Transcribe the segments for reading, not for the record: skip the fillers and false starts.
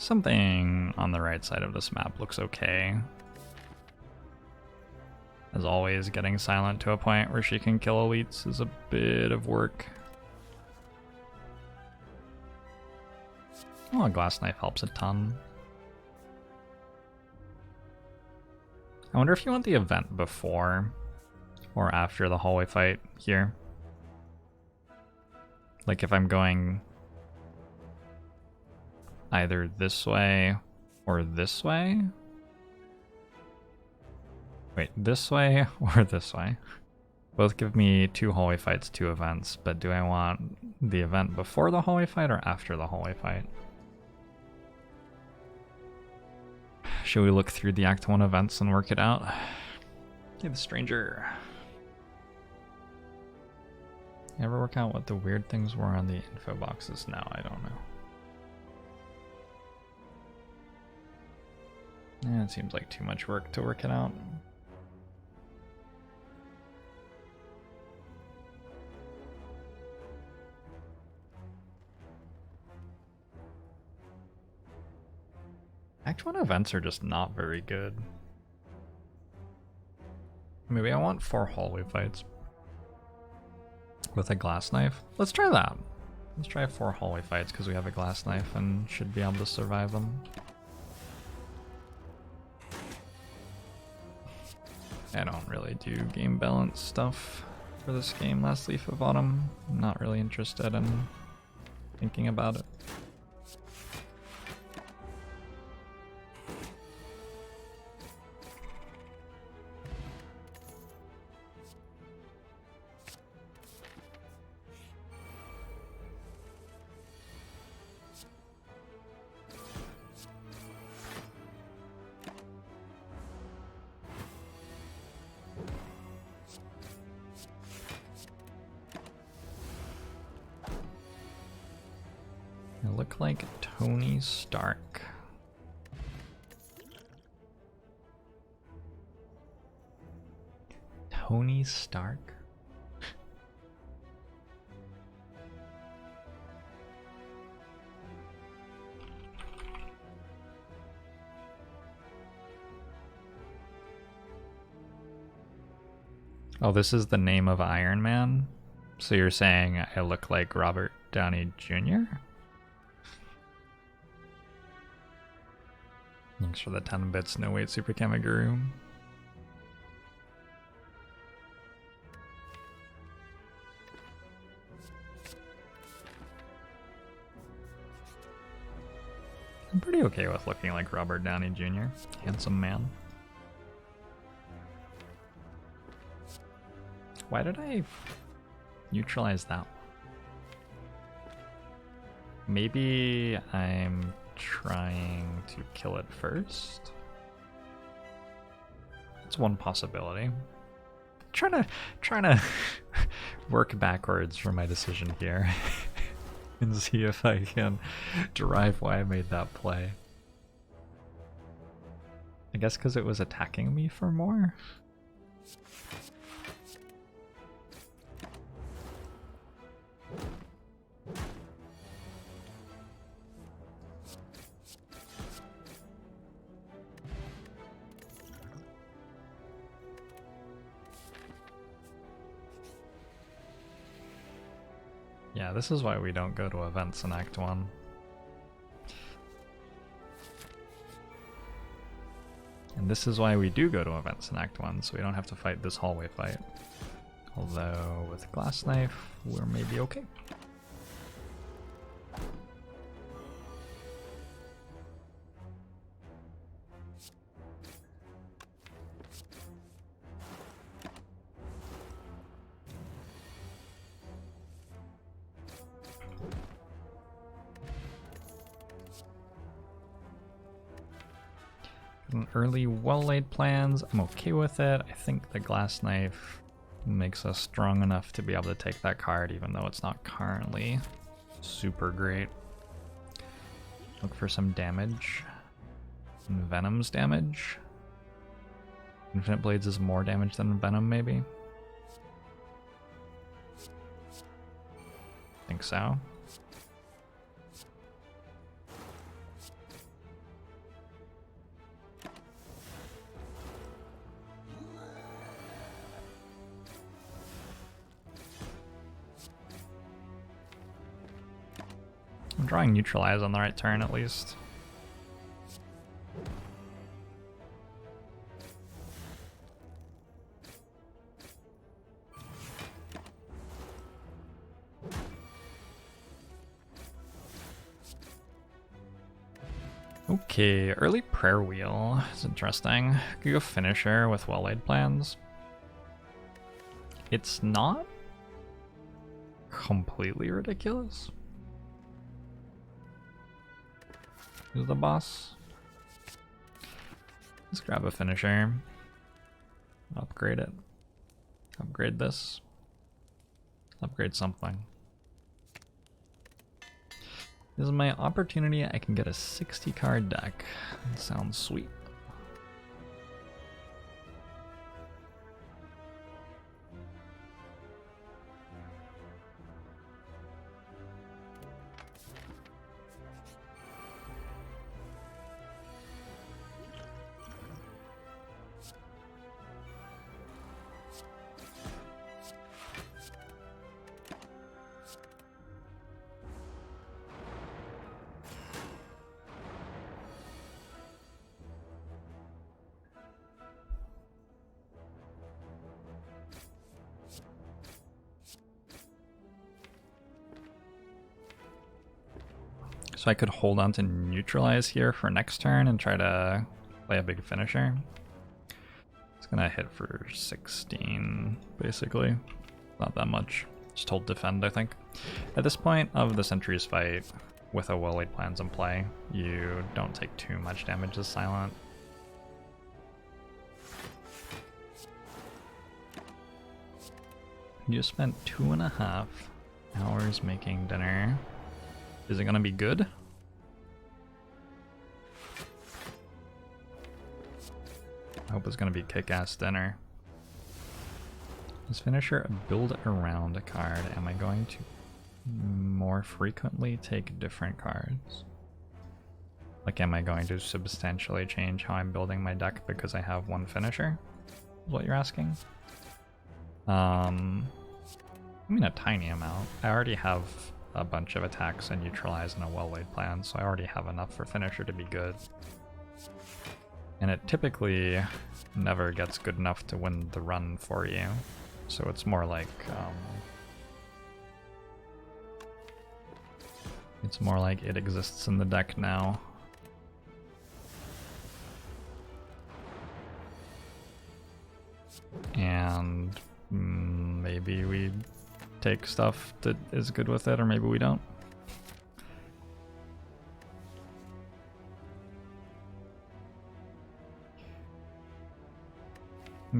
Something on the right side of this map looks okay. As always, getting Silent to a point where she can kill elites is a bit of work. Oh, a glass knife helps a ton. I wonder if you want the event before or after the hallway fight here. Like if I'm going either this way or this way. Wait, this way or this way? Both give me 2 hallway fights, 2 events, but do I want the event before the hallway fight or after the hallway fight? Should we look through the Act 1 events and work it out? Hey, the stranger. You ever work out what the weird things were on the info boxes? No, I don't know. Yeah, it seems like too much work to work it out. Act 1 events are just not very good. Maybe I want 4 hallway fights with a glass knife. Let's try that. Let's try 4 hallway fights because we have a glass knife and should be able to survive them. I don't really do game balance stuff for this game, Last Leaf of Autumn. I'm not really interested in thinking about it. I look like Tony Stark. Tony Stark? Oh, this is the name of Iron Man? So you're saying I look like Robert Downey Jr.? Thanks for the 10 bits, no wait, Super Kamiguru. I'm pretty okay with looking like Robert Downey Jr. Handsome man. Why did I neutralize that one? Maybe I'm trying to kill it first? It's one possibility. Trying to work backwards from my decision here and see if I can derive why I made that play. I guess because it was attacking me for more? Yeah, this is why we don't go to events in Act 1. And this is why we do go to events in Act 1, so we don't have to fight this hallway fight. Although, with a glass knife, we're maybe okay. Early well-laid plans, I'm okay with it. I think the glass knife makes us strong enough to be able to take that card, even though it's not currently super great. Look for some damage. And Venom's damage. Infinite Blades is more damage than Venom, maybe? Think so. I'm drawing neutralize on the right turn at least. Okay, early prayer wheel is interesting. Could go finisher with well-laid plans. It's not completely ridiculous. Who's the boss? Let's grab a finisher. Upgrade it. Upgrade this. Upgrade something. This is my opportunity. I can get a 60 card deck. That sounds sweet. So I could hold on to neutralize here for next turn and try to play a big finisher. It's gonna hit for 16, basically. Not that much. Just hold defend, I think. At this point of the Centuries fight, with a well-laid plans in play, you don't take too much damage as silent. You just spent 2.5 hours making dinner. Is it gonna be good? I hope it's gonna be kick-ass dinner. Is finisher a build around a card? Am I going to more frequently take different cards? Like, am I going to substantially change how I'm building my deck because I have one finisher? Is what you're asking? I mean a tiny amount. I already have a bunch of attacks and neutralize in a well-laid plan, so I already have enough for finisher to be good. And it typically never gets good enough to win the run for you. So it's more like it exists in the deck now. And maybe we take stuff that is good with it, or maybe we don't.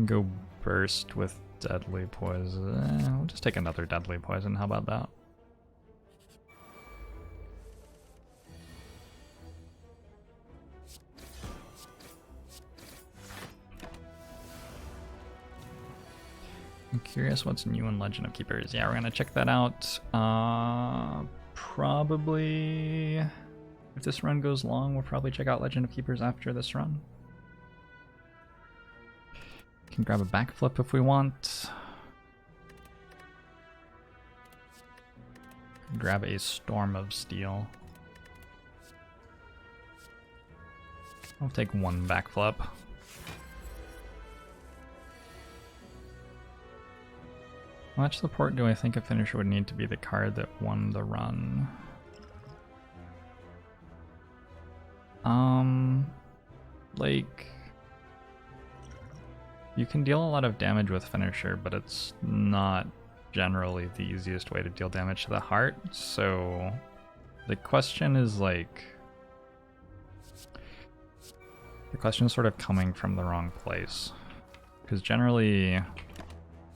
Go burst with deadly poison. We'll just take another deadly poison. How about that? I'm curious what's new in Legend of Keepers. Yeah, we're gonna check that out. Probably, if this run goes long, we'll probably check out Legend of Keepers after this run. Can grab a backflip if we want. Grab a Storm of Steel. I'll take one backflip. How much support do I think a finisher would need to be the card that won the run? Like, you can deal a lot of damage with finisher, but it's not generally the easiest way to deal damage to the heart. So the question is like, the question is sort of coming from the wrong place. Because generally,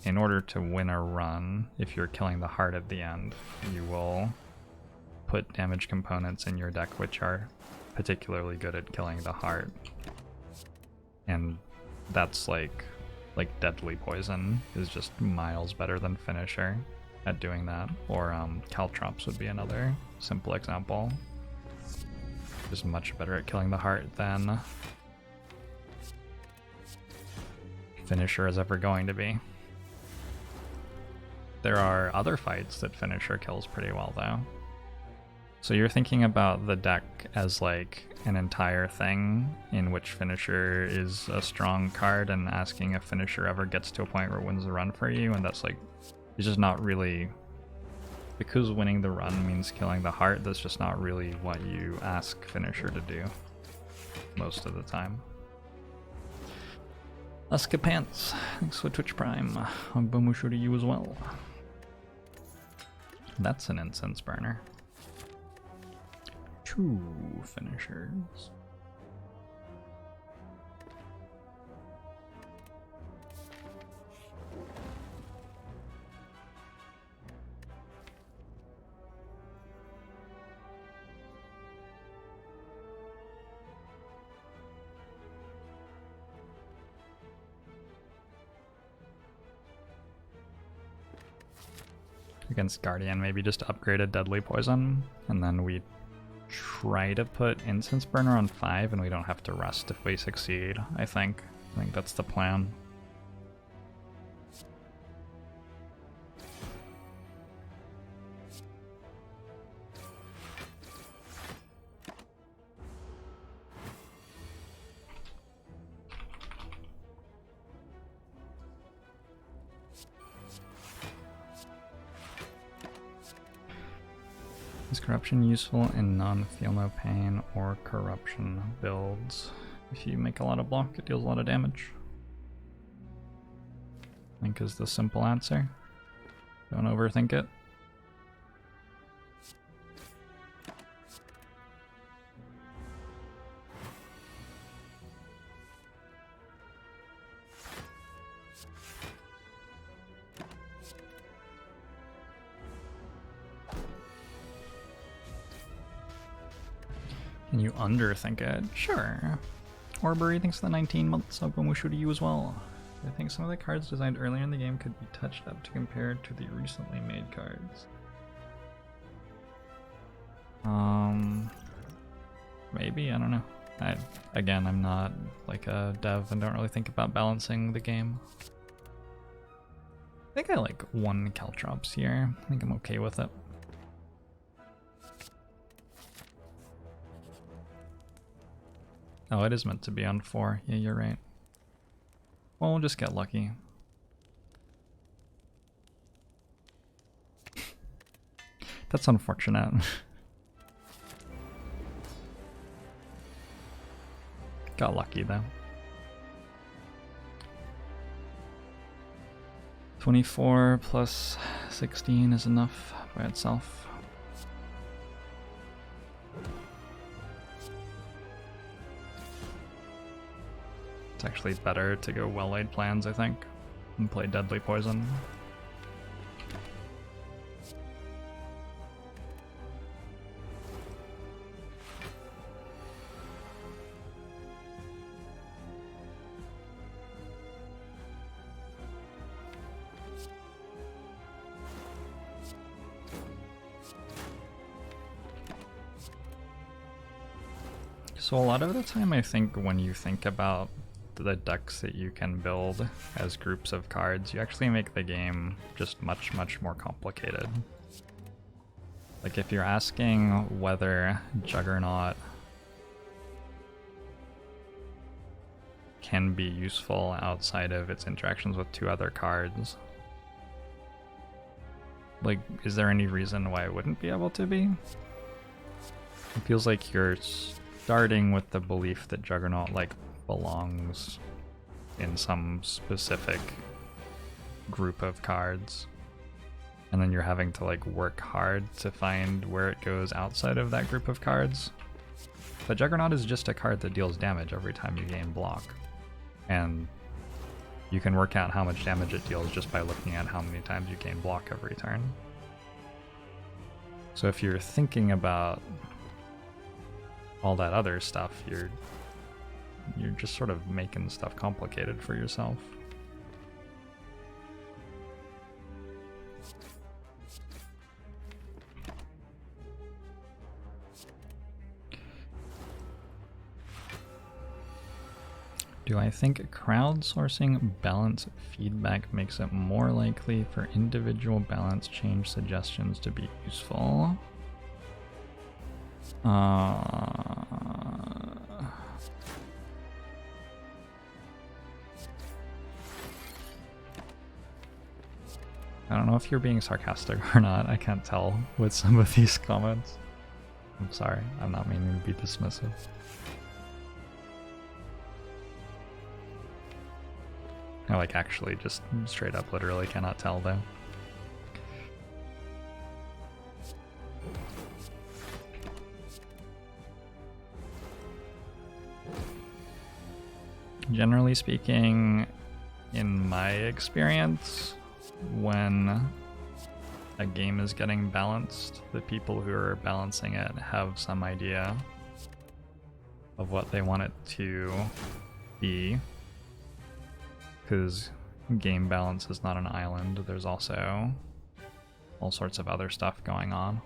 in order to win a run, if you're killing the heart at the end, you will put damage components in your deck which are particularly good at killing the heart. And that's like deadly poison is just miles better than finisher at doing that. Or caltrops would be another simple example. Just much better at killing the heart than finisher is ever going to be. There are other fights that finisher kills pretty well though. So you're thinking about the deck as like an entire thing in which finisher is a strong card, and asking if finisher ever gets to a point where it wins the run for you, and that's like, it's just not really, because winning the run means killing the heart, that's just not really what you ask finisher to do most of the time. Asuka Pants, thanks for Twitch Prime. Bomushu to you as well. That's an incense burner. 2 finishers. Against Guardian, maybe just upgrade a Deadly Poison, and then we try to put Incense Burner on 5, and we don't have to rest if we succeed, I think. I think that's the plan. Is corruption useful in non-feel no pain or corruption builds? If you make a lot of block, it deals a lot of damage. I think is the simple answer. Don't overthink it. Can you underthink it? Sure. Orbury thinks the 19 months of Bomushu to you as well. I think some of the cards designed earlier in the game could be touched up to compare to the recently made cards. Maybe, I don't know. Again, I'm not like a dev and don't really think about balancing the game. I think I like 1 Caltrops here. I think I'm okay with it. Oh, it is meant to be on 4. Yeah, you're right. Well, we'll just get lucky. That's unfortunate. Got lucky though. 24 plus 16 is enough by itself. It's actually better to go well-laid plans, I think, and play Deadly Poison. So a lot of the time I think when you think about the decks that you can build as groups of cards, you actually make the game just much more complicated. Like if you're asking whether Juggernaut can be useful outside of its interactions with 2 other cards, like is there any reason why it wouldn't be able to be? It feels like you're starting with the belief that Juggernaut like belongs in some specific group of cards, and then you're having to like work hard to find where it goes outside of that group of cards. But Juggernaut is just a card that deals damage every time you gain block, and you can work out how much damage it deals just by looking at how many times you gain block every turn. So if you're thinking about all that other stuff, you're just sort of making stuff complicated for yourself. Do I think crowdsourcing balance feedback makes it more likely for individual balance change suggestions to be useful? I don't know if you're being sarcastic or not. I can't tell with some of these comments. I'm sorry. I'm not meaning to be dismissive. I like actually just straight up literally cannot tell though. Generally speaking, in my experience, when a game is getting balanced, the people who are balancing it have some idea of what they want it to be. Because game balance is not an island, there's also all sorts of other stuff going on.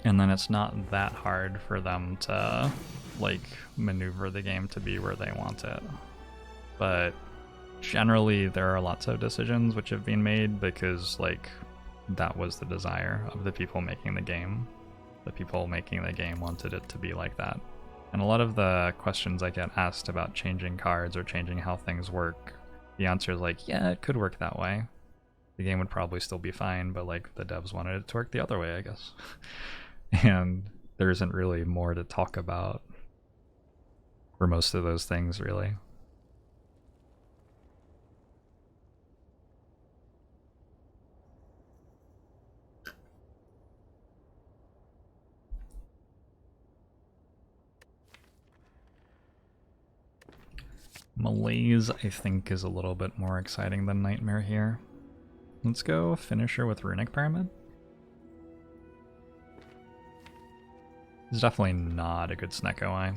And then it's not that hard for them to like maneuver the game to be where they want it. But generally there are lots of decisions which have been made because like that was the desire of the people making the game. The people making the game wanted it to be like that. And a lot of the questions I get asked about changing cards or changing how things work, the answer is like, yeah, it could work that way. The game would probably still be fine, but like the devs wanted it to work the other way, I guess. And there isn't really more to talk about for most of those things, really. Malaise, I think, is a little bit more exciting than Nightmare here. Let's go Finisher with Runic Pyramid. It's definitely not a good Snecko Eye.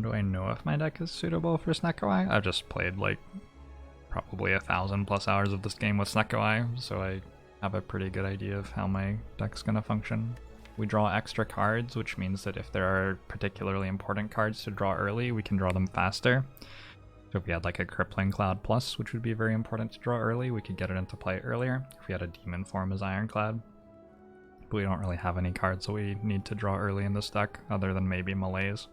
Do I know if my deck is suitable for Snecko Eye? I've just played like probably 1,000+ hours of this game with Snecko Eye, so I have a pretty good idea of how my deck's gonna function. We draw extra cards, which means that if there are particularly important cards to draw early, we can draw them faster. So if we had like a Crippling Cloud Plus, which would be very important to draw early, we could get it into play earlier. If we had a Demon form as Ironclad. But we don't really have any cards that we need to draw early in this deck, other than maybe Malaise.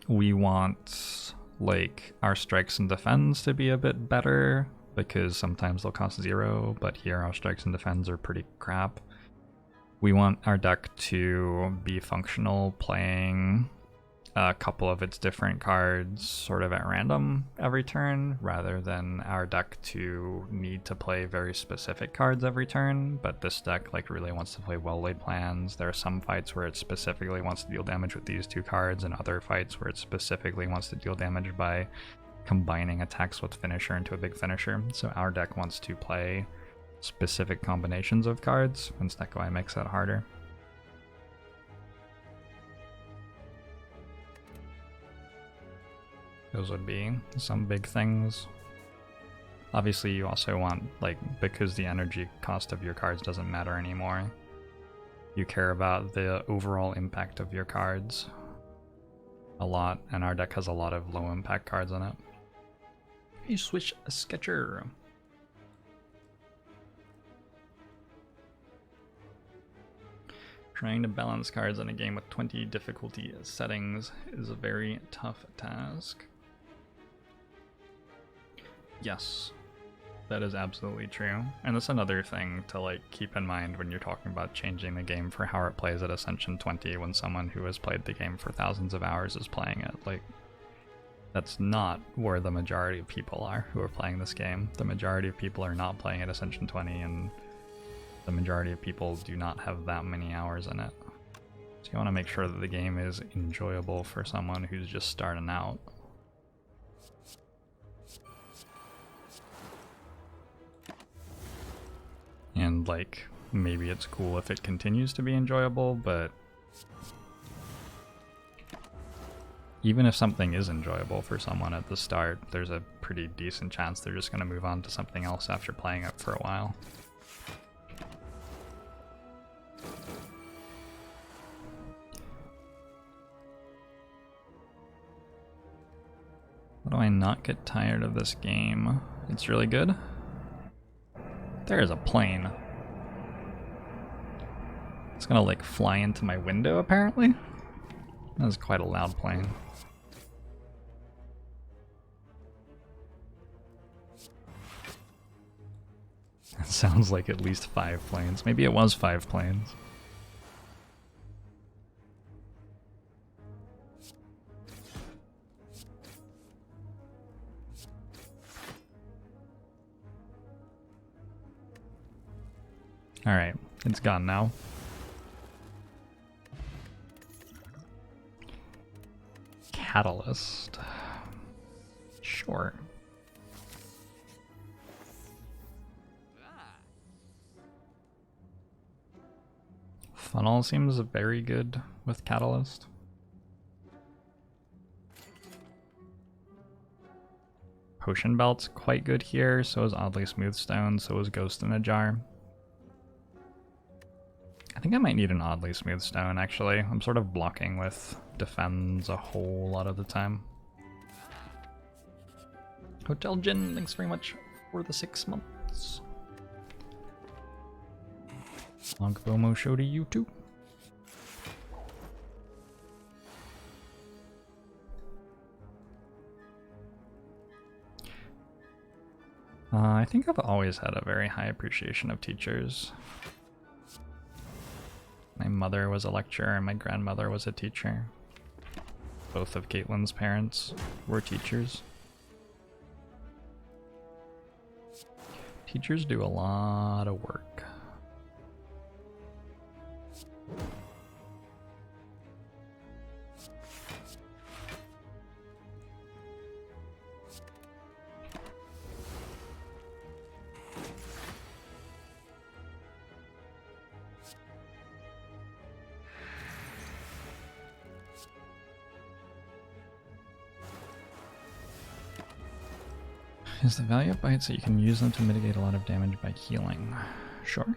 We want like our strikes and defends to be a bit better because sometimes they'll cost 0, but here our strikes and defends are pretty crap. We want our deck to be functional, playing a couple of its different cards sort of at random every turn, rather than our deck to need to play very specific cards every turn. But this deck like really wants to play well-laid plans. There are some fights where it specifically wants to deal damage with these two cards, and other fights where it specifically wants to deal damage by combining attacks with Finisher into a big finisher. So our deck wants to play specific combinations of cards, and Snecko Eye makes that harder. Those would be some big things. Obviously you also want, like, because the energy cost of your cards doesn't matter anymore, you care about the overall impact of your cards a lot, and our deck has a lot of low impact cards in it. You switch a Sketcher. Trying to balance cards in a game with 20 difficulty settings is a very tough task. Yes, that is absolutely true. And that's another thing to like keep in mind when you're talking about changing the game for how it plays at Ascension 20 when someone who has played the game for thousands of hours is playing it. Like, that's not where the majority of people are who are playing this game. The majority of people are not playing at Ascension 20, and the majority of people do not have that many hours in it. So you want to make sure that the game is enjoyable for someone who's just starting out. And like, maybe it's cool if it continues to be enjoyable, but even if something is enjoyable for someone at the start, there's a pretty decent chance they're just going to move on to something else after playing it for a while. How do I not get tired of this game? It's really good. There is a plane. It's gonna like fly into my window apparently. That was quite a loud plane. It sounds like at least 5 planes. Maybe it was 5 planes. Alright, it's gone now. Catalyst. Sure. Funnel seems very good with Catalyst. Potion Belt's quite good here, so is Oddly Smooth Stone, so is Ghost in a Jar. I think I might need an Oddly Smooth Stone, actually. I'm sort of blocking with Defends a whole lot of the time. Hotel Jin, thanks very much for the 6 months. Longbomo show to you too. I think I've always had a very high appreciation of teachers. My mother was a lecturer and my grandmother was a teacher. Both of Caitlin's parents were teachers. Teachers do a lot of work. Is the value of bites that you can use them to mitigate a lot of damage by healing? Sure.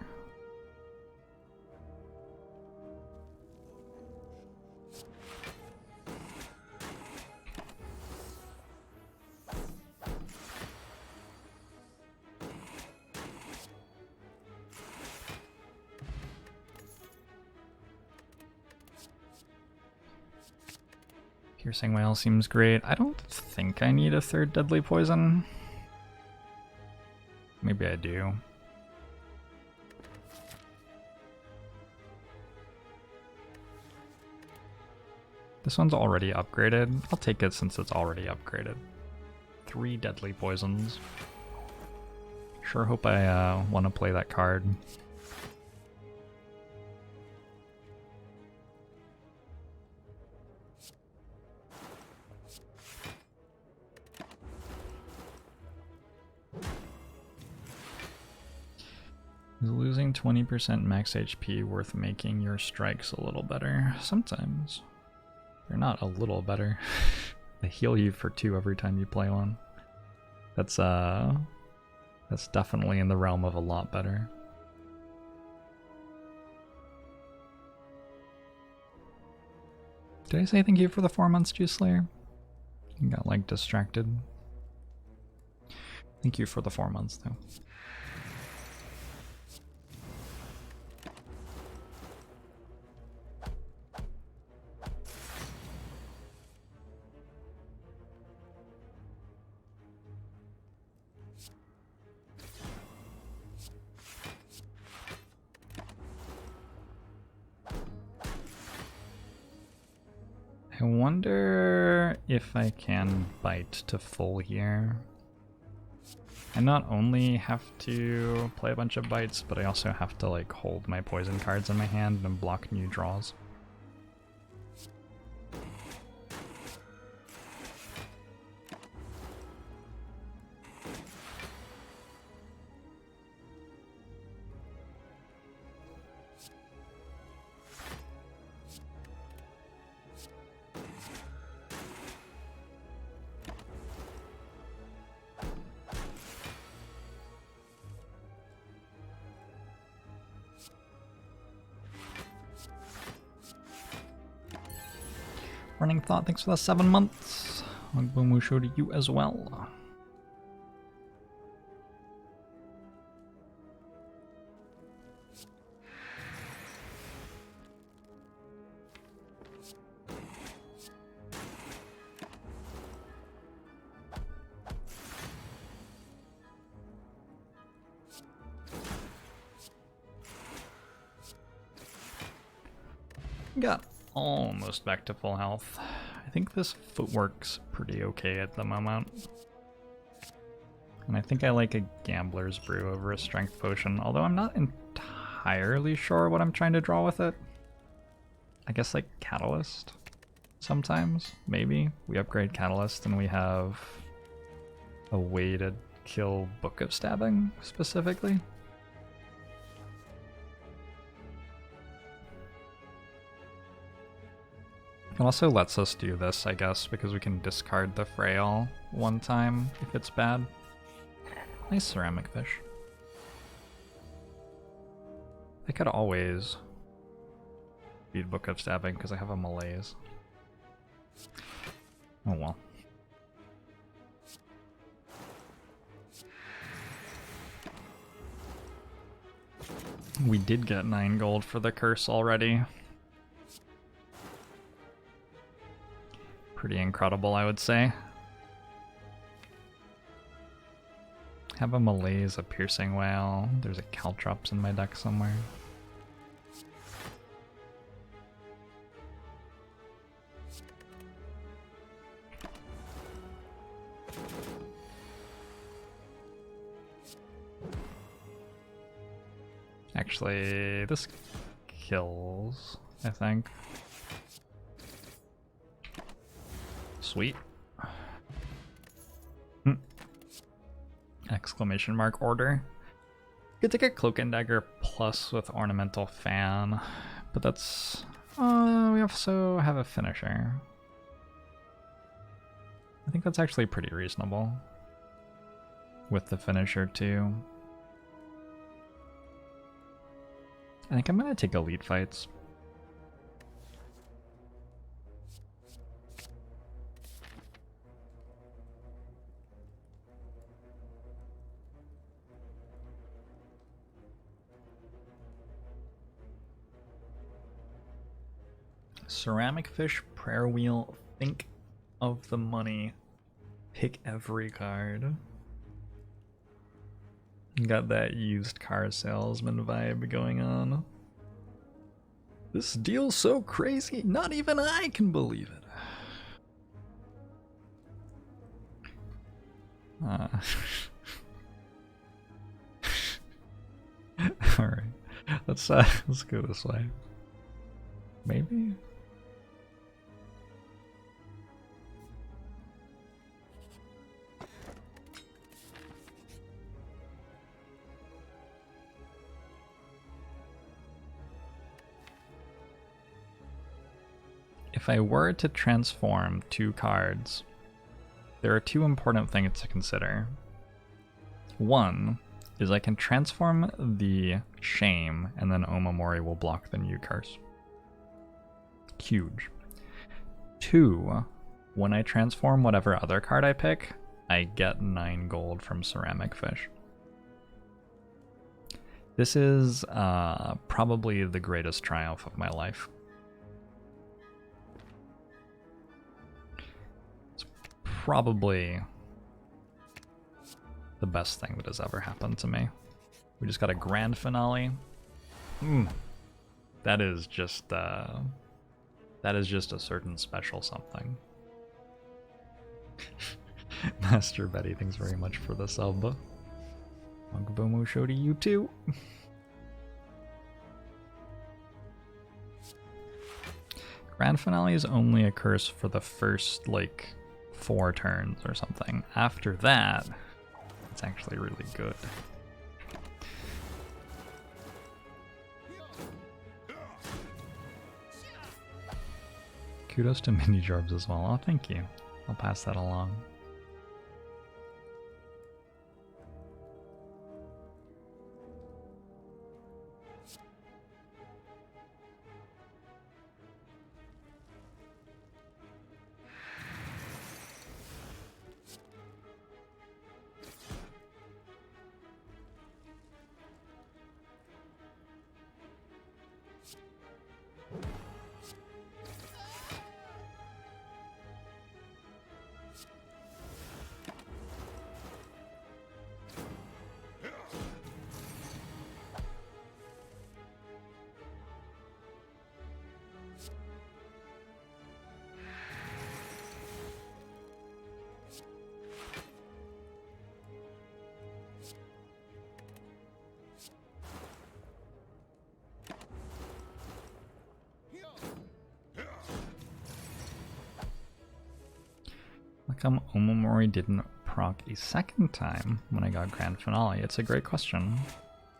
Piercing Whale seems great. I don't think I need a 3rd Deadly Poison. Maybe I do. This one's already upgraded. I'll take it since it's already upgraded. 3 Deadly Poisons. Sure hope I want to play that card. Is losing 20% max HP worth making your strikes a little better? Sometimes. They're not a little better. They heal you for 2 every time you play one. That's definitely in the realm of a lot better. Did I say thank you for the 4 months, Juice Slayer? I got like distracted. Thank you for the 4 months though. I wonder if I can bite to full here. I not only have to play a bunch of bites, but I also have to like hold my poison cards in my hand and block new draws. Running Thought, thanks for the 7 months. Musho to you as well. Got almost back to full health. I think this footwork's pretty okay at the moment. And I think I like a Gambler's Brew over a Strength Potion, although I'm not entirely sure what I'm trying to draw with it. I guess like Catalyst sometimes, maybe. We upgrade Catalyst and we have a way to kill Book of Stabbing specifically. It also lets us do this, I guess, because we can discard the Frail one time if it's bad. Nice Ceramic Fish. I could always beat Book of Stabbing because I have a Malaise. Oh well. We did get 9 gold for the curse already. Pretty incredible, I would say. Have a Malaise, a Piercing Whale. There's a Caltrops in my deck somewhere. Actually, this kills, I think. Sweet. Exclamation mark order. Could take a Cloak and Dagger plus with Ornamental Fan, but that's... we also have a finisher. I think that's actually pretty reasonable. With the finisher too. I think I'm gonna take Elite Fights. Ceramic Fish, Prayer Wheel, think of the money. Pick every card. Got that used car salesman vibe going on. This deal's so crazy, not even I can believe it. Alright, let's go this way. Maybe? If I were to transform 2 cards, there are 2 important things to consider. One is I can transform the Shame and then Omamori will block the new curse. Huge. 2, when I transform whatever other card I pick, I get 9 gold from Ceramic Fish. This is probably the greatest triumph of my life. Probably the best thing that has ever happened to me. We just got a grand finale. That is just a certain special something. Master Betty, thanks very much for the sub. Monkbomo show to you too. Grand finale is only a curse for the first like 4 turns or something. After that, it's actually really good. Kudos to Mini Jorbs as well. Oh, thank you. I'll pass that along. come Omamori didn't proc a second time when I got Grand Finale? It's a great question.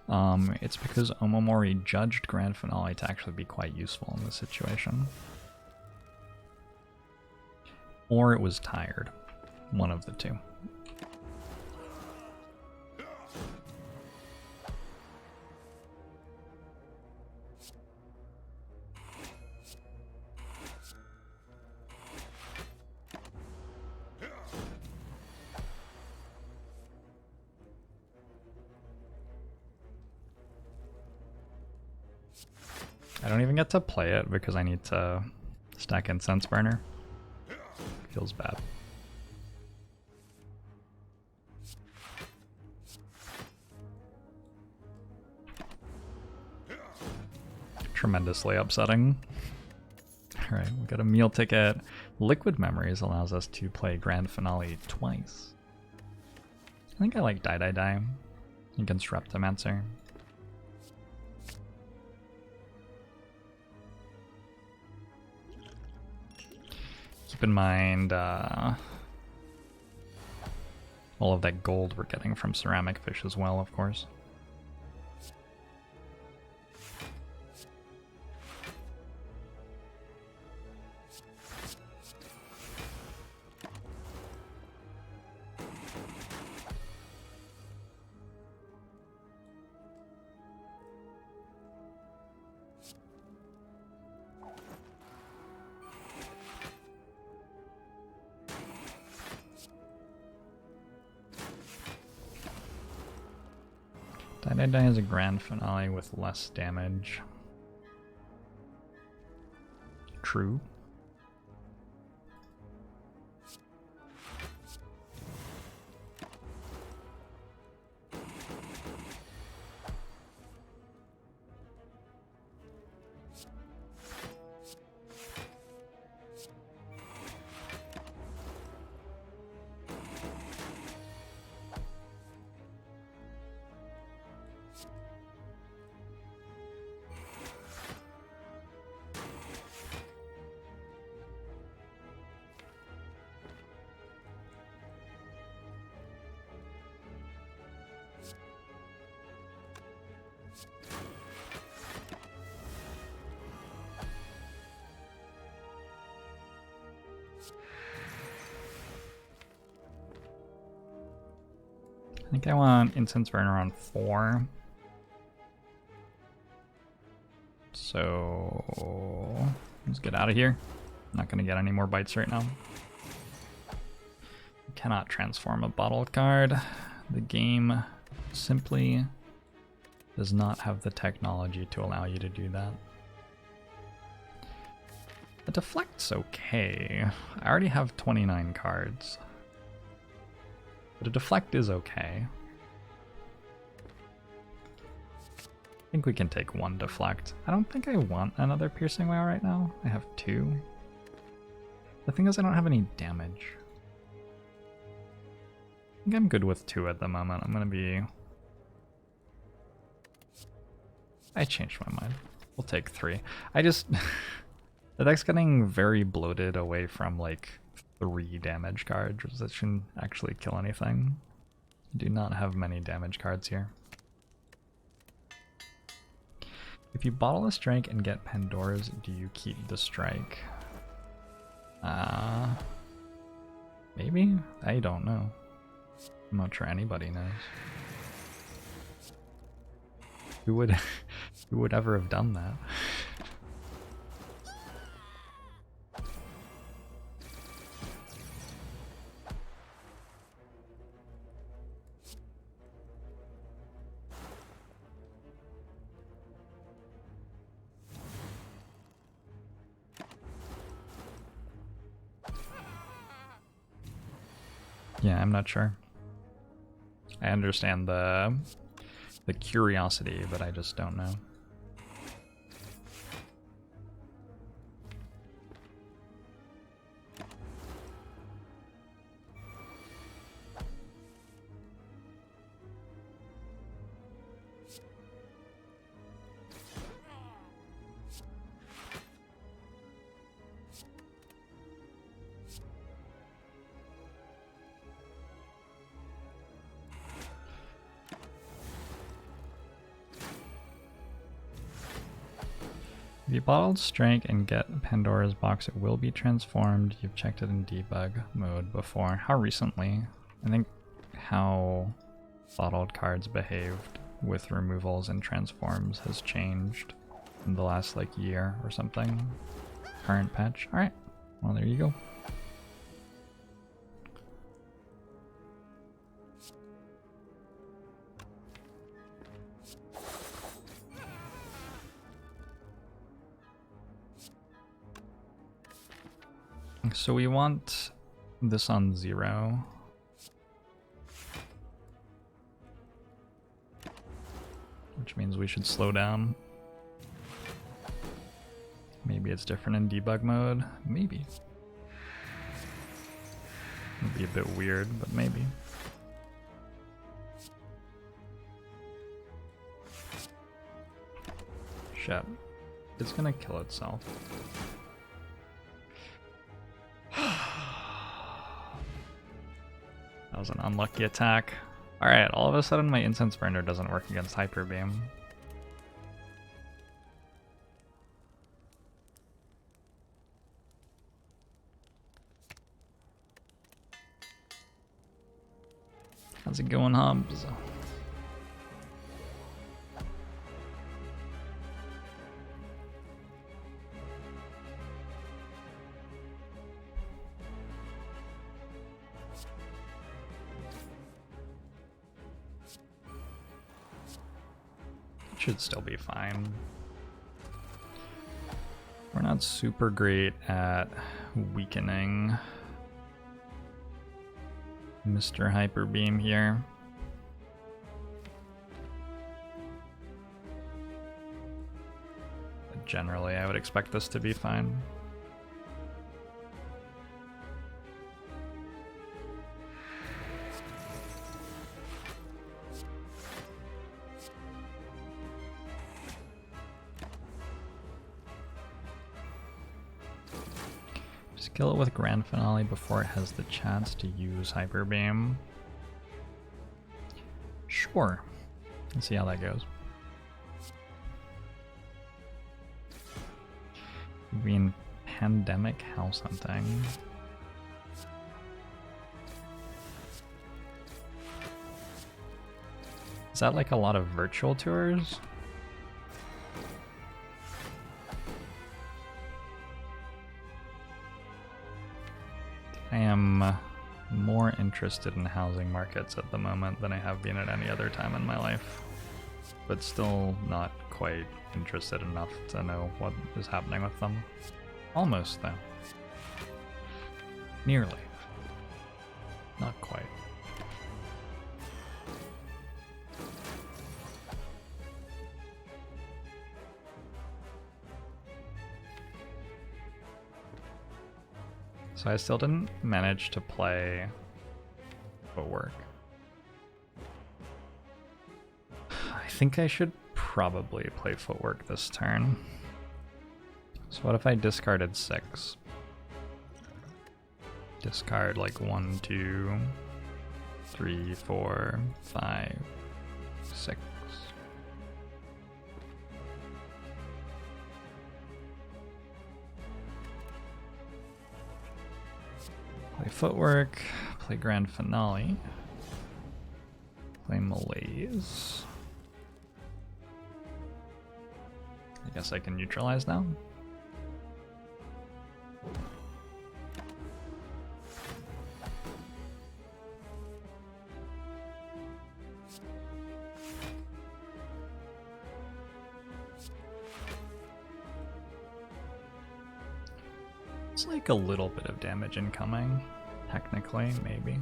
It's because Omamori judged Grand Finale to actually be quite useful in this situation. Or it was tired. One of the two. I don't even get to play it because I need to stack Incense Burner. Feels bad. Tremendously upsetting. Alright, we got a meal ticket. Liquid Memories allows us to play Grand Finale twice. I think I like Die against Reptomancer. Keep in mind all of that gold we're getting from Ceramic Fish as well, of course. Die has a Grand Finale with less damage. True. I think I want Incense Burner on 4. So let's get out of here. I'm not gonna get any more bites right now. You cannot transform a bottle card. The game simply does not have the technology to allow you to do that. The deflect's okay. I already have 29 cards. But a deflect is okay. I think we can take 1 deflect. I don't think I want another piercing wail right now. I have 2. The thing is I don't have any damage. I think I'm good with 2 at the moment. I'm gonna be... I changed my mind. We'll take 3. I just... The deck's getting very bloated away from like 3 damage cards that shouldn't actually kill anything. Do not have many damage cards here. If you bottle a strike and get Pandora's, do you keep the strike? Maybe? I don't know. I'm not sure anybody knows. Who would ever have done that? Yeah, I'm not sure. I understand the curiosity, but I just don't know. If you bottled Strike and get Pandora's box, it will be transformed. You've checked it in debug mode before. How recently? I think how bottled cards behaved with removals and transforms has changed in the last like year or something. Current patch. Alright, well there you go. So we want this on 0. Which means we should slow down. Maybe it's different in debug mode. Maybe. It'd be a bit weird, but maybe. Shit. It's gonna kill itself. That was an unlucky attack. Alright, all of a sudden my Incense Burner doesn't work against Hyper Beam. How's it going, Hobbs? Should still be fine. We're not super great at weakening Mr. Hyper Beam here. But generally, I would expect this to be fine. Just kill it with Grand Finale before it has the chance to use Hyper Beam. Sure. Let's see how that goes. You mean Pandemic House Hunting? Is that like a lot of virtual tours? I am more interested in housing markets at the moment than I have been at any other time in my life, but still not quite interested enough to know what is happening with them. Almost, though. Nearly. Not quite. So I still didn't manage to play Footwork. I think I should probably play Footwork this turn. So what if I discarded 6? Discard like 1, 2, 3, 4, 5, 6. Play Footwork, play Grand Finale, play Malaise. I guess I can neutralize now. It's like a little bit of damage incoming, technically, maybe.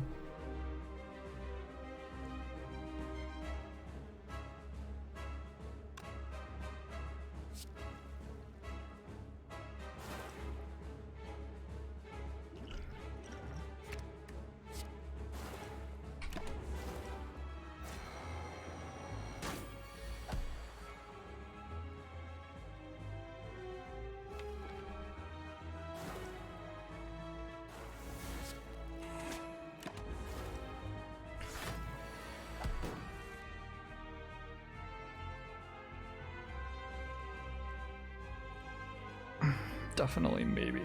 definitely maybe.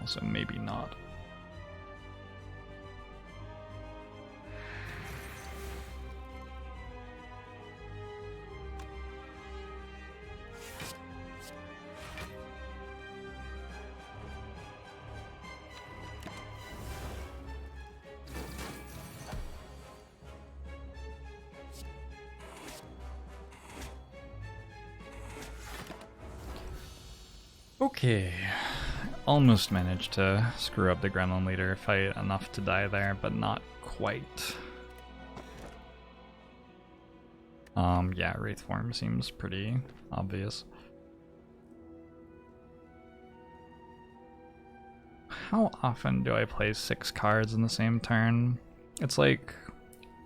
Also maybe not. Okay, almost managed to screw up the Gremlin Leader fight enough to die there, but not quite. Yeah, Wraith form seems pretty obvious. How often do I play 6 cards in the same turn? It's like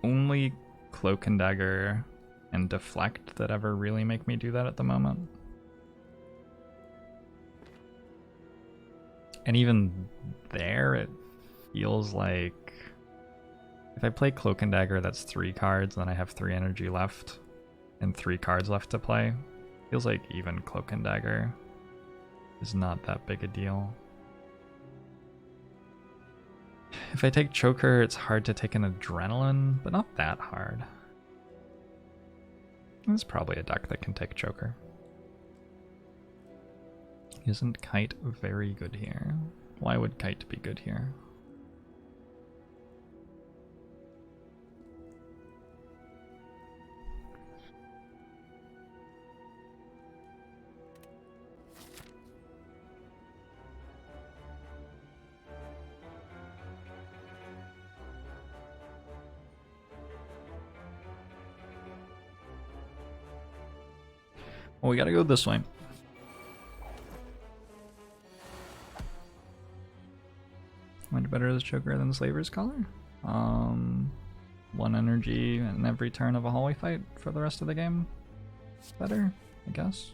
only Cloak and Dagger and Deflect that ever really make me do that at the moment. And even there, it feels like if I play Cloak and Dagger, that's 3 cards, and then I have 3 energy left and 3 cards left to play. Feels like even Cloak and Dagger is not that big a deal. If I take Choker, it's hard to take an Adrenaline, but not that hard. There's probably a deck that can take Choker. Isn't Kite very good here? Why would Kite be good here? Well, we gotta go this way. Much better as Choker than Slaver's Collar. 1 energy in every turn of a hallway fight for the rest of the game. Better, I guess.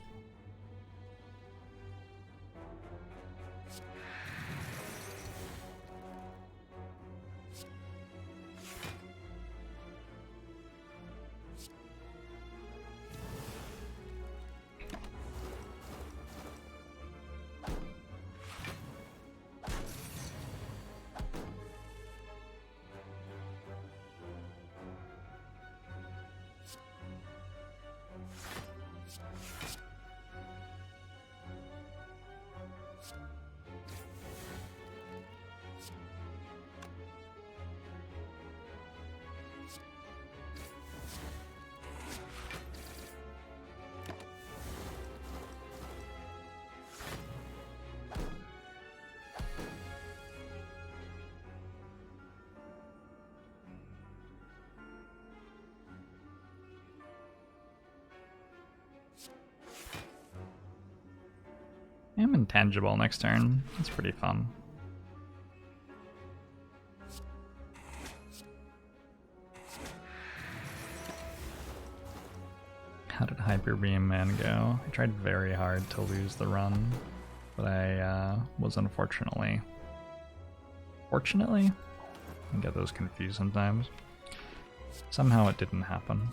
I'm intangible next turn. That's pretty fun. How did Hyper Beam Man go? I tried very hard to lose the run, but I was unfortunately. Fortunately? I get those confused sometimes. Somehow it didn't happen.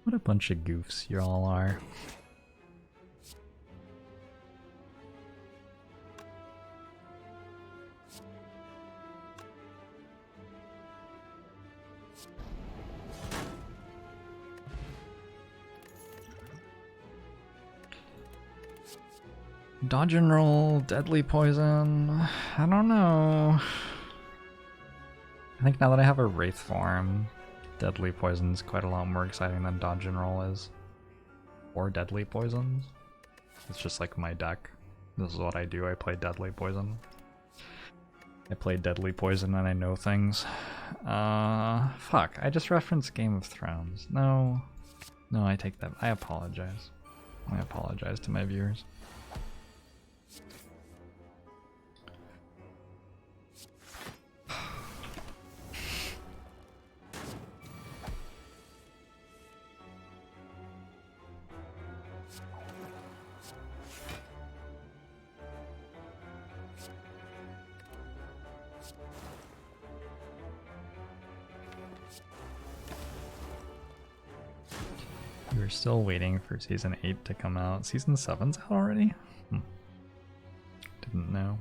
What a bunch of goofs you all are. Dodge and roll, deadly poison. I don't know. I think now that I have a Wraith form, deadly poison's quite a lot more exciting than dodge and roll is. Or deadly poisons. It's just like my deck. This is what I do, I play deadly poison. I play Deadly Poison and I know things. Fuck, I just referenced Game of Thrones. No, I take that. I apologize. I apologize to my viewers. We're still waiting for Season 8 to come out. Season 7's out already? Didn't know.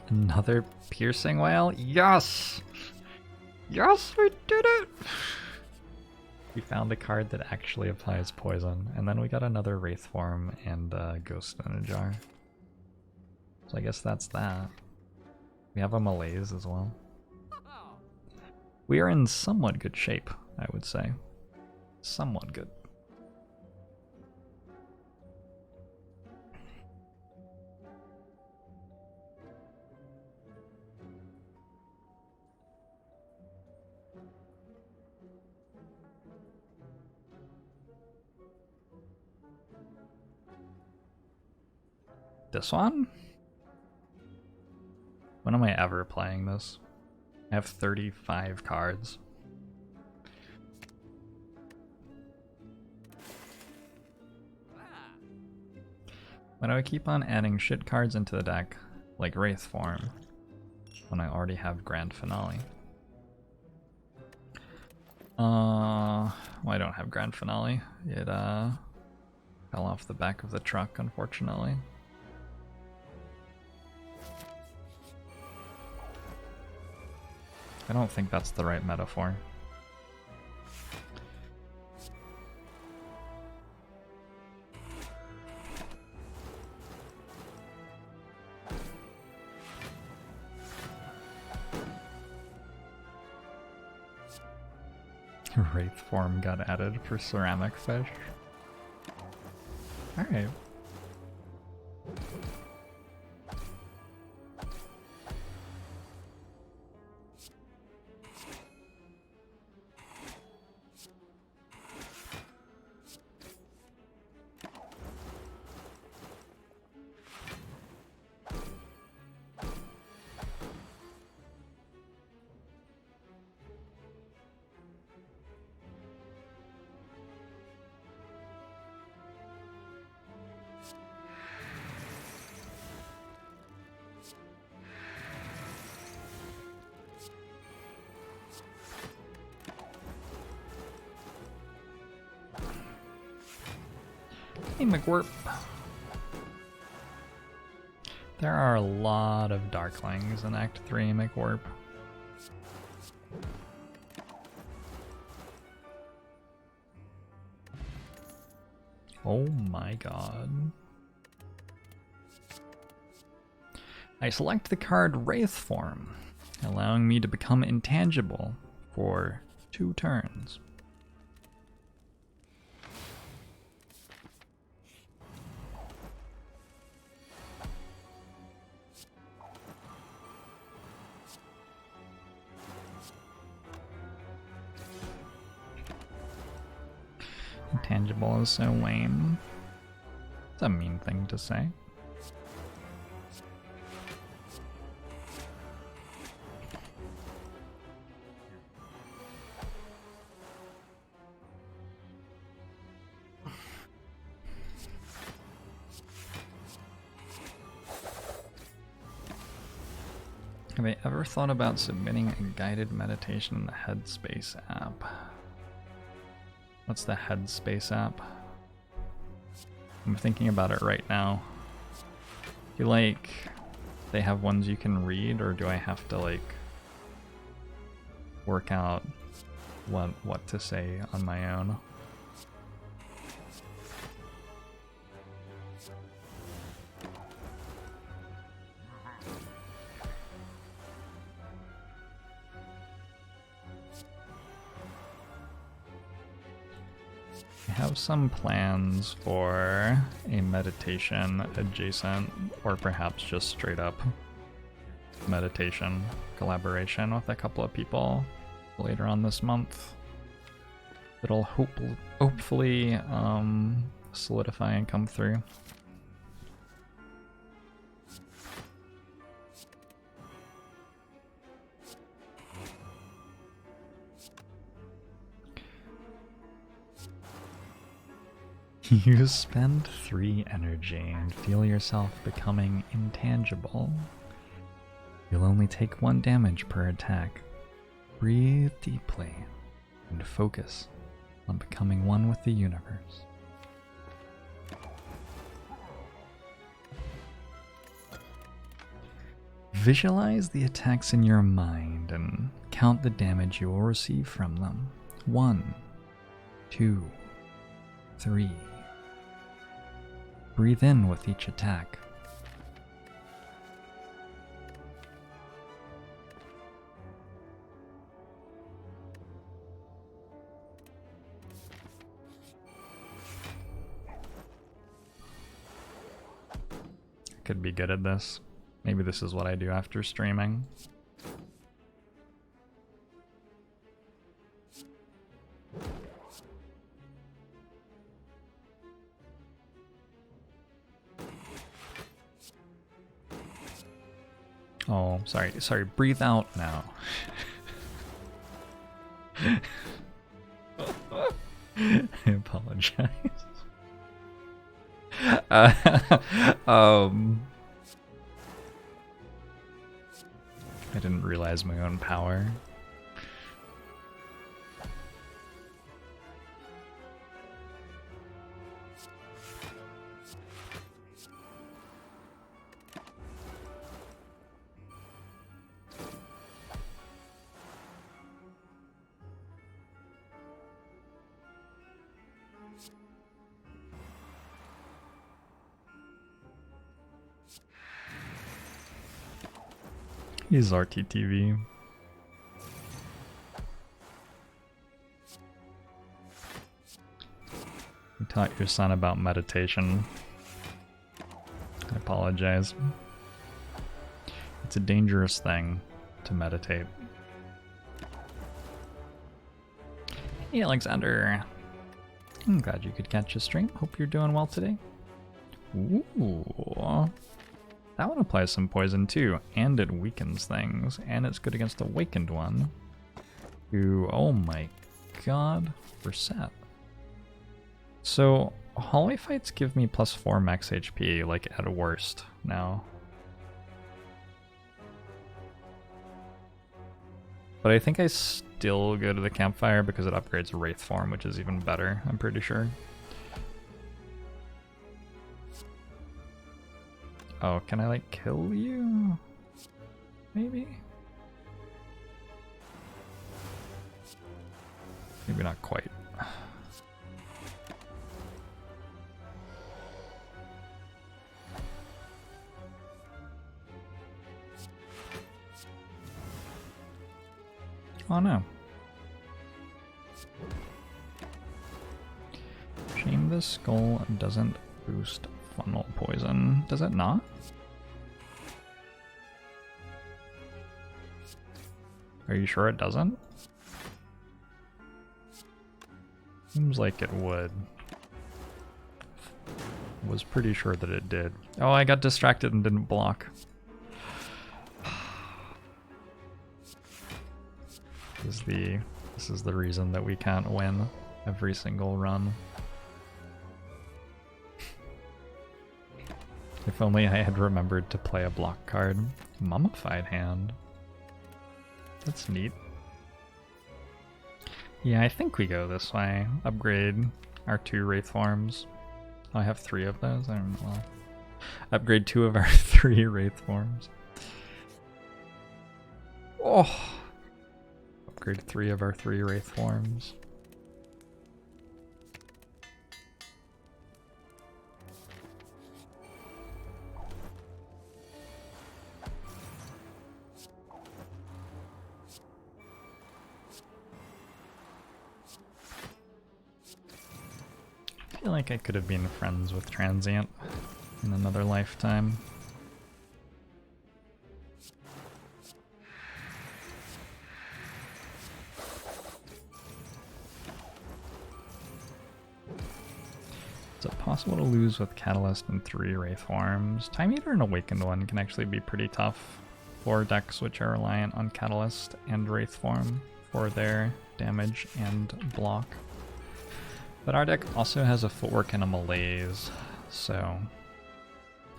Another piercing whale? Yes! Yes, we did it! We found a card that actually applies poison, and then we got another Wraith form and Ghost in a Jar. So I guess that's that. We have a Malaise as well. We are in somewhat good shape, I would say. Somewhat good. This one? When am I ever playing this? I have 35 cards. Why do I keep on adding shit cards into the deck, like Wraith form, when I already have Grand Finale? Well, I don't have Grand Finale. It fell off the back of the truck, unfortunately. I don't think that's the right metaphor. Wraith form got added for ceramic fish. Alright. Hey, McWhirp. There are a lot of Darklings in Act 3, McWhirp. Oh my god. I select the card Wraith form, allowing me to become intangible for 2 turns. Intangible is so lame. It's a mean thing to say. Have I ever thought about submitting a guided meditation in the Headspace app? What's the Headspace app? I'm thinking about it right now. Do you like they have ones you can read, or do I have to like work out what to say on my own? have some plans for a meditation adjacent, or perhaps just straight up meditation collaboration with a couple of people later on this month. It'll hopefully solidify and come through. You spend 3 energy and feel yourself becoming intangible. You'll only take 1 damage per attack. Breathe deeply and focus on becoming one with the universe. Visualize the attacks in your mind and count the damage you will receive from them. 1, 2, 3. Breathe in with each attack. I could be good at this. Maybe this is what I do after streaming. Oh, sorry, breathe out now. I apologize. I didn't realize my own power. He's RTTV. You taught your son about meditation. I apologize. It's a dangerous thing to meditate. Hey Alexander. I'm glad you could catch a stream. Hope you're doing well today. Ooh. That one applies some poison too, and it weakens things, and it's good against the Awakened one. Who, oh my god, we're set. So, hallway fights give me +4 max HP, like at worst now. But I think I still go to the campfire because it upgrades Wraith form, which is even better, I'm pretty sure. Oh, can I like kill you? Maybe? Maybe not quite. Oh no. Shame the skull doesn't boost funnel poison. Does it not? Are you sure it doesn't? Seems like it would. Was pretty sure that it did. Oh, I got distracted and didn't block. This is the reason that we can't win every single run. If only I had remembered to play a block card. Mummified Hand. That's neat. Yeah, I think we go this way. Upgrade our 2 Wraith forms. Oh, I have 3 of those? I don't know. Well, upgrade 2 of our 3 Wraith forms. Oh! Upgrade 3 of our 3 Wraith forms. feel like I could have been friends with Transient in another lifetime. Is it possible to lose with Catalyst and 3 Wraith forms? Time Eater and Awakened One can actually be pretty tough for decks which are reliant on Catalyst and Wraith form for their damage and block. But our deck also has a Footwork and a Malaise, so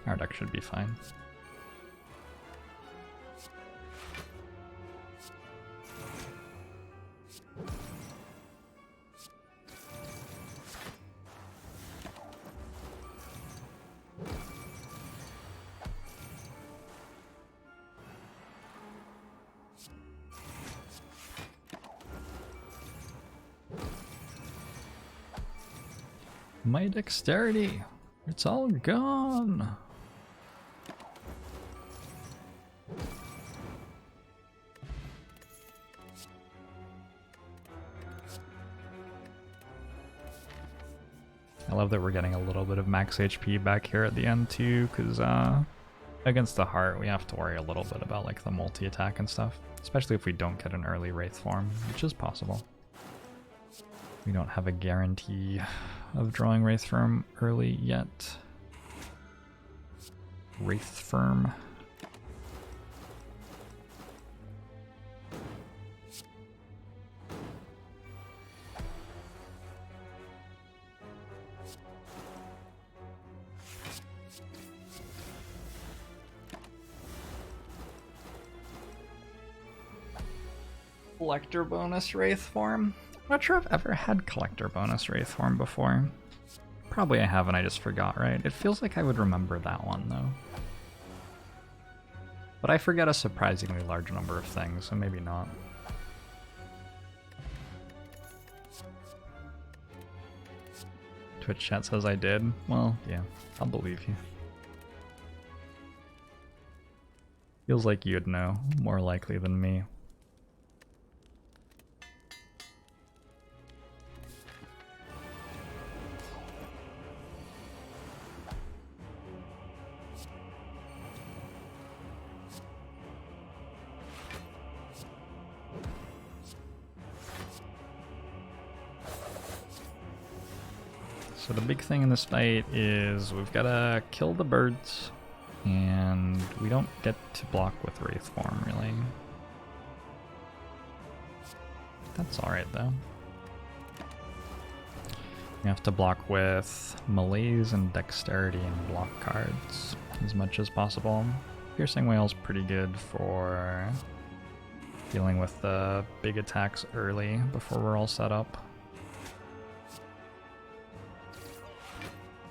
our deck should be fine. My dexterity, it's all gone. I love that we're getting a little bit of max HP back here at the end too, because against the heart we have to worry a little bit about like the multi-attack and stuff, especially if we don't get an early Wraith form, which is possible. We don't have a guarantee of drawing Wraith Firm early yet. Wraith Firm. Collector bonus Wraith form. I'm not sure I've ever had collector bonus Wraith form before. Probably I haven't, I just forgot, right? It feels like I would remember that one though. But I forget a surprisingly large number of things, so maybe not. Twitch chat says I did. Well, yeah, I'll believe you. Feels like you'd know, more likely than me. So the big thing in this fight is we've got to kill the birds, and we don't get to block with Wraith form, really. That's alright, though. We have to block with Malaise and Dexterity and block cards as much as possible. Piercing Wail's pretty good for dealing with the big attacks early before we're all set up.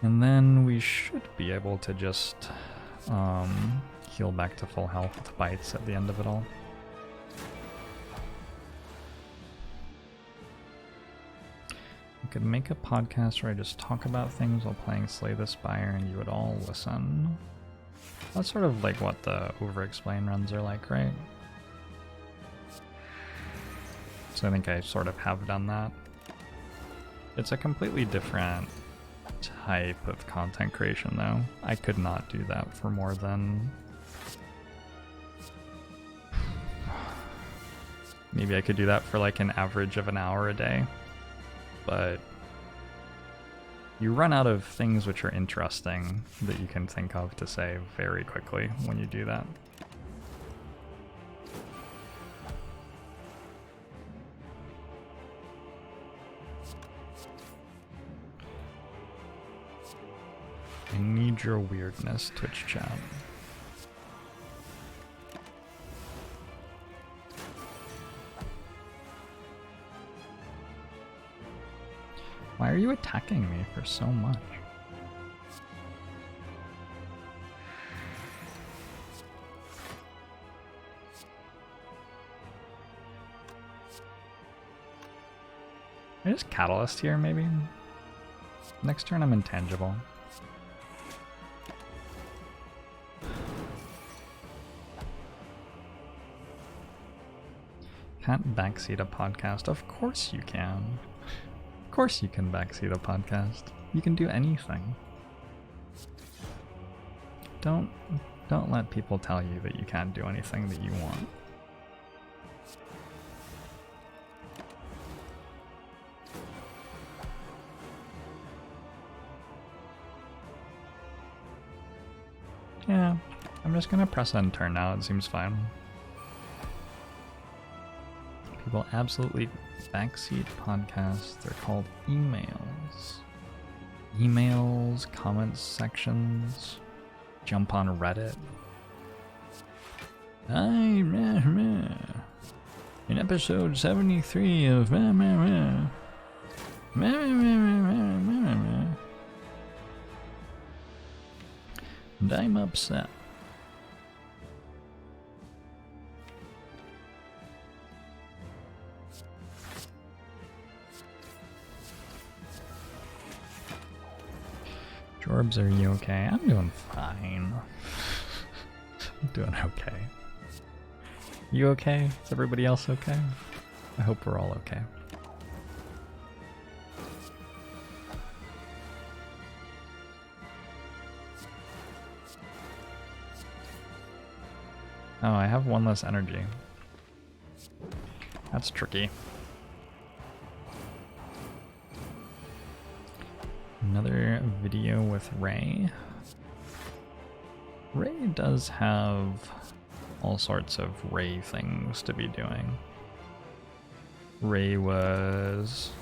And then we should be able to just heal back to full health with bites at the end of it all. I could make a podcast where I just talk about things while playing Slay the Spire and you would all listen. That's sort of like what the over-explain runs are like, right? So I think I sort of have done that. It's a completely different type of content creation though. I could not do that for more than... Maybe I could do that for like an average of an hour a day. But you run out of things which are interesting that you can think of to say very quickly when you do that. I need your weirdness, Twitch chat. Why are you attacking me for so much? I just Catalyst here, maybe? Next turn I'm intangible. Can't backseat a podcast. Of course you can. Of course you can backseat a podcast. You can do anything. Don't let people tell you that you can't do anything that you want. Yeah, I'm just gonna press end turn now, it seems fine. People absolutely backseat podcasts, they're called emails. Emails, comments sections, jump on Reddit. In episode 73 of and I'm upset. Jorbs, are you okay? I'm doing fine. I'm doing okay. You okay? Is everybody else okay? I hope we're all okay. Oh, I have one less energy. That's tricky. Another video with Ray. Ray does have all sorts of Ray things to be doing. Ray was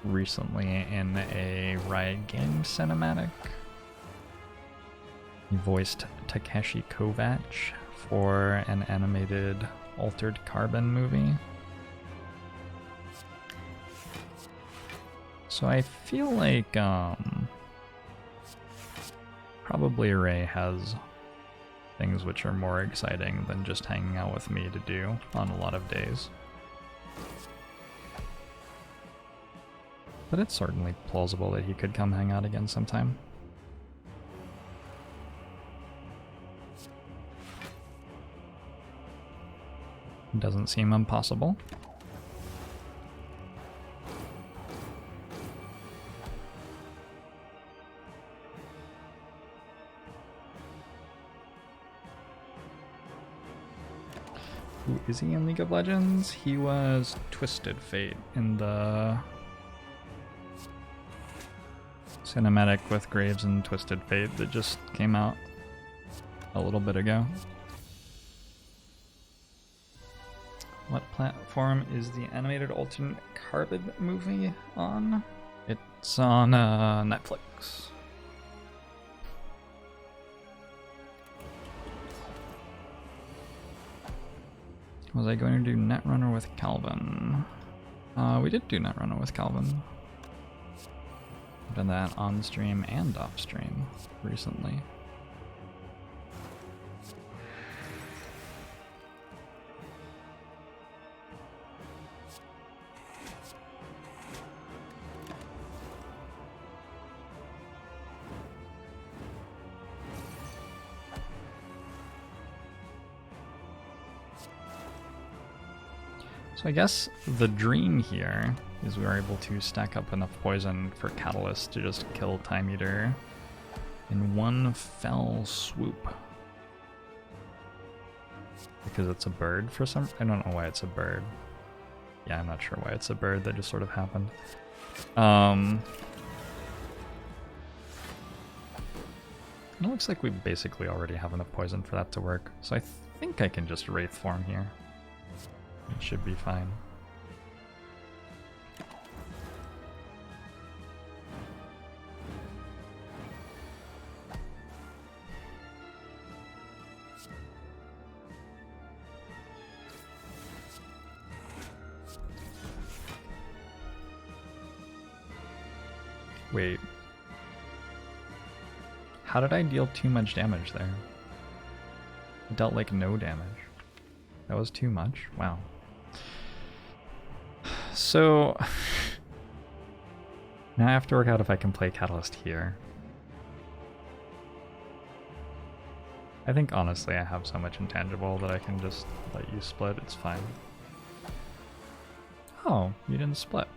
recently in a Riot Games cinematic. He voiced Takeshi Kovacs for an animated Altered Carbon movie. So I feel like probably Ray has things which are more exciting than just hanging out with me to do on a lot of days. But it's certainly plausible that he could come hang out again sometime. Doesn't seem impossible. Who is he in League of Legends? He was Twisted Fate in the cinematic with Graves and Twisted Fate that just came out a little bit ago. What platform is the animated Altered Carbon movie on? It's on Netflix. Was I going to do Netrunner with Calvin? We did do Netrunner with Calvin. I've done that on stream and off stream recently. So I guess the dream here is we were able to stack up enough poison for Catalyst to just kill Time Eater in one fell swoop. Because it's a bird for some... I don't know why it's a bird. Yeah, I'm not sure why it's a bird, that just sort of happened. It looks like we basically already have enough poison for that to work, so I think I can just Wraith form here. It should be fine. Wait. How did I deal too much damage there? I dealt like no damage. That was too much? Wow. So now I have to work out if I can play Catalyst here. I think honestly I have so much intangible that I can just let you split, it's fine. Oh, you didn't split.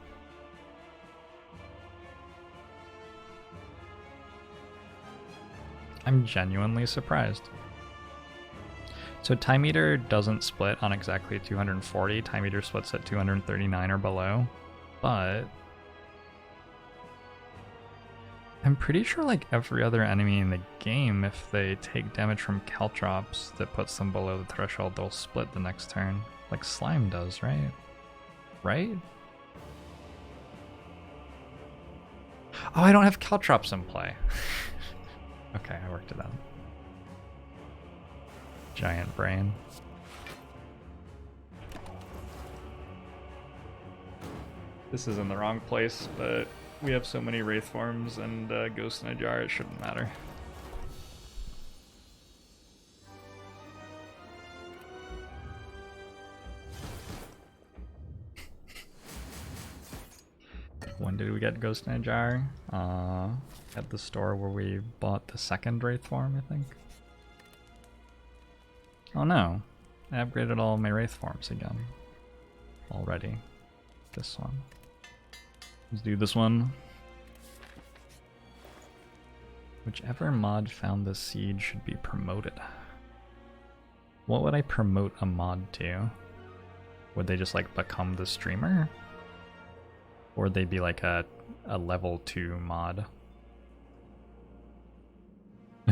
I'm genuinely surprised. So Time Eater doesn't split on exactly 240. Time Eater splits at 239 or below, but I'm pretty sure like every other enemy in the game, if they take damage from Caltrops that puts them below the threshold, they'll split the next turn. Like Slime does, right? Right? Oh, I don't have Caltrops in play. Okay, I worked it out. Giant brain. This is in the wrong place, but we have so many Wraith forms and Ghost in a Jar, it shouldn't matter. When did we get Ghost in a Jar? At the store where we bought the second Wraith form, I think. Oh no, I upgraded all my Wraith forms again. Already. This one. Let's do this one. Whichever mod found the seed should be promoted. What would I promote a mod to? Would they just like become the streamer? Or would they be like a level 2 mod?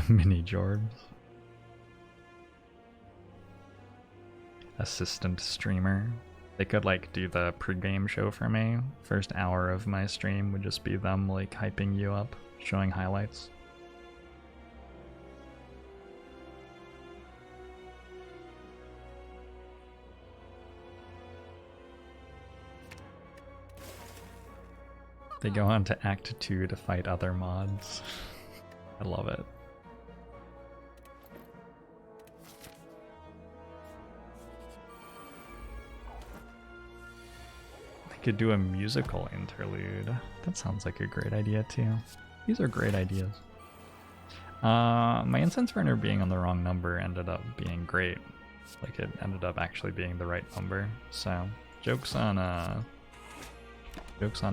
Mini Jorbs. Assistant streamer. They could like do the pre-game show for me. First hour of my stream would just be them like hyping you up, showing highlights. They go on to Act 2 to fight other mods. I love it. Could do a musical interlude. That sounds like a great idea too. These are great ideas. My incense burner being on the wrong number ended up being great. Like it ended up actually being the right number. So jokes on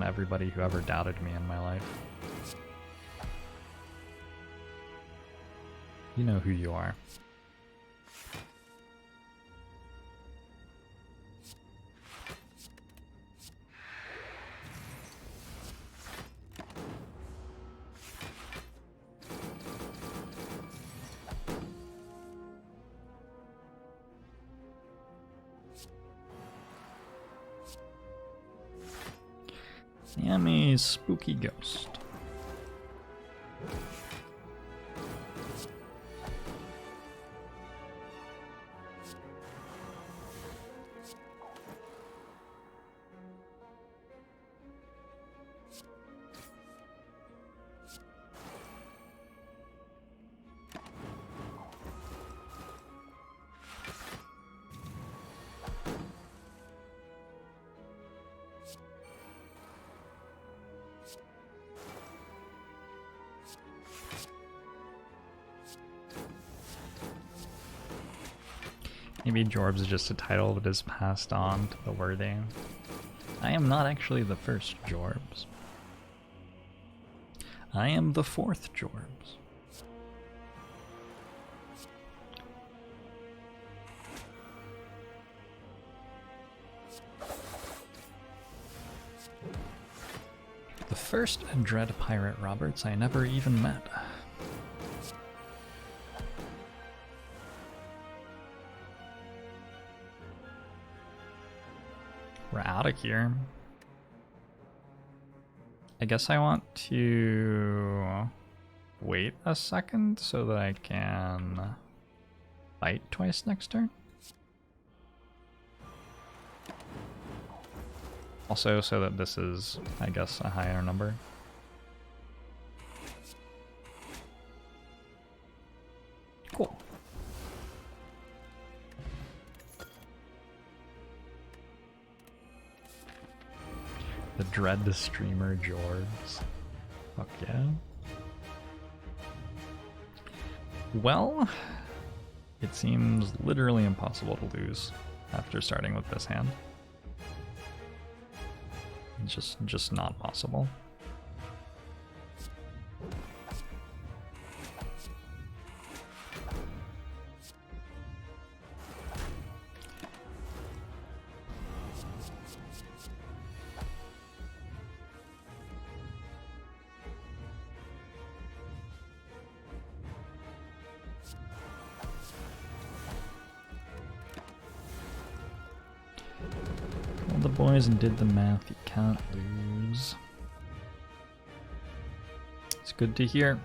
everybody who ever doubted me in my life. You know who you are. Yummy spooky ghost. Maybe Jorbs is just a title that is passed on to the worthy. I am not actually the first Jorbs. I am the fourth Jorbs. The first Dread Pirate Roberts I never even met. We're out of here. I guess I want to wait a second so that I can fight twice next turn. Also so that this is, I guess, a higher number. Cool. The Dread Streamer Jorbs. Fuck yeah. Well, it seems literally impossible to lose after starting with this hand. It's just not possible. Called the boys and did the math. You can't lose. It's good to hear.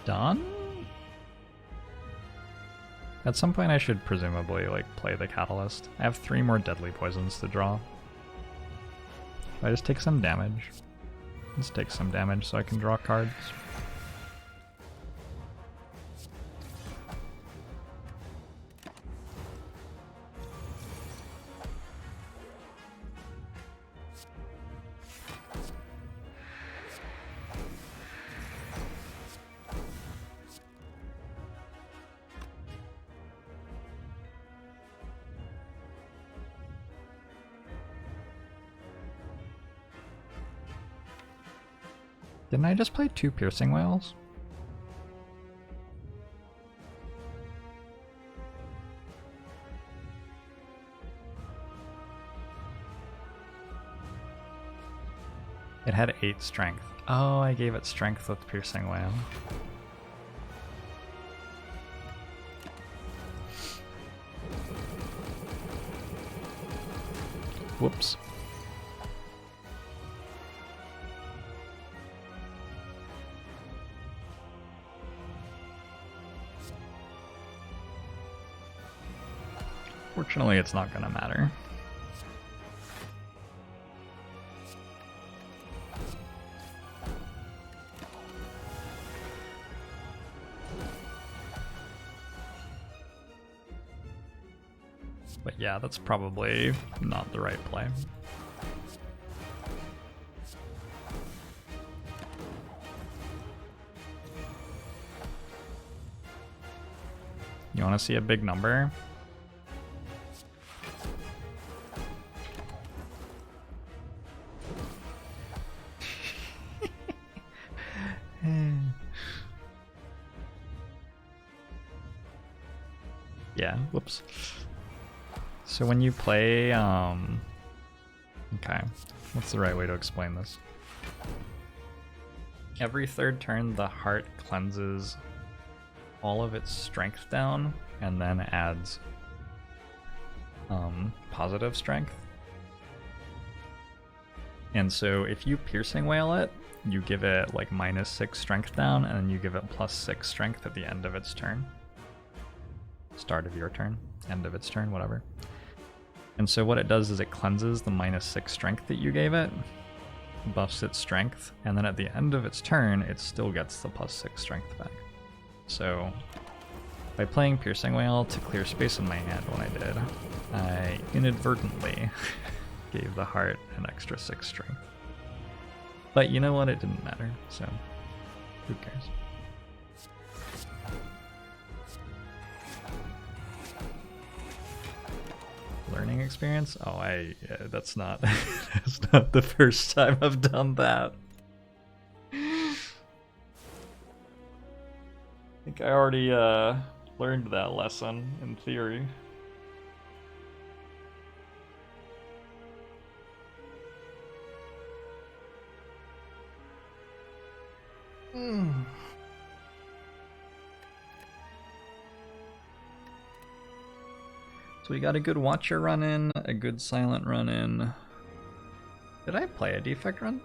Done? At some point I should presumably like play the catalyst. I have 3 more deadly poisons to draw. I just take some damage. Let's take some damage so I can draw cards. Didn't I just play 2 piercing whales? It had 8 strength. Oh, I gave it strength with piercing whale. Whoops. Fortunately, it's not gonna matter. But yeah, that's probably not the right play. You want to see a big number? Yeah, whoops. So when you play, okay, what's the right way to explain this? Every 3rd turn, the heart cleanses all of its strength down and then adds positive strength. And so if you piercing whale it, you give it like -6 strength down, and then you give it +6 strength at the end of its turn. Start of your turn, end of its turn, whatever. And so what it does is it cleanses the -6 strength that you gave it, buffs its strength, and then at the end of its turn, it still gets the +6 strength back. So by playing Piercing Whale to clear space in my hand when I did, I inadvertently gave the heart an extra 6 strength. But you know what? It didn't matter, so who cares? Learning experience? Oh, yeah, that's not that's not the first time I've done that. I think I already learned that lesson in theory. So we got a good Watcher run in, a good Silent run in. Did I play a Defect run?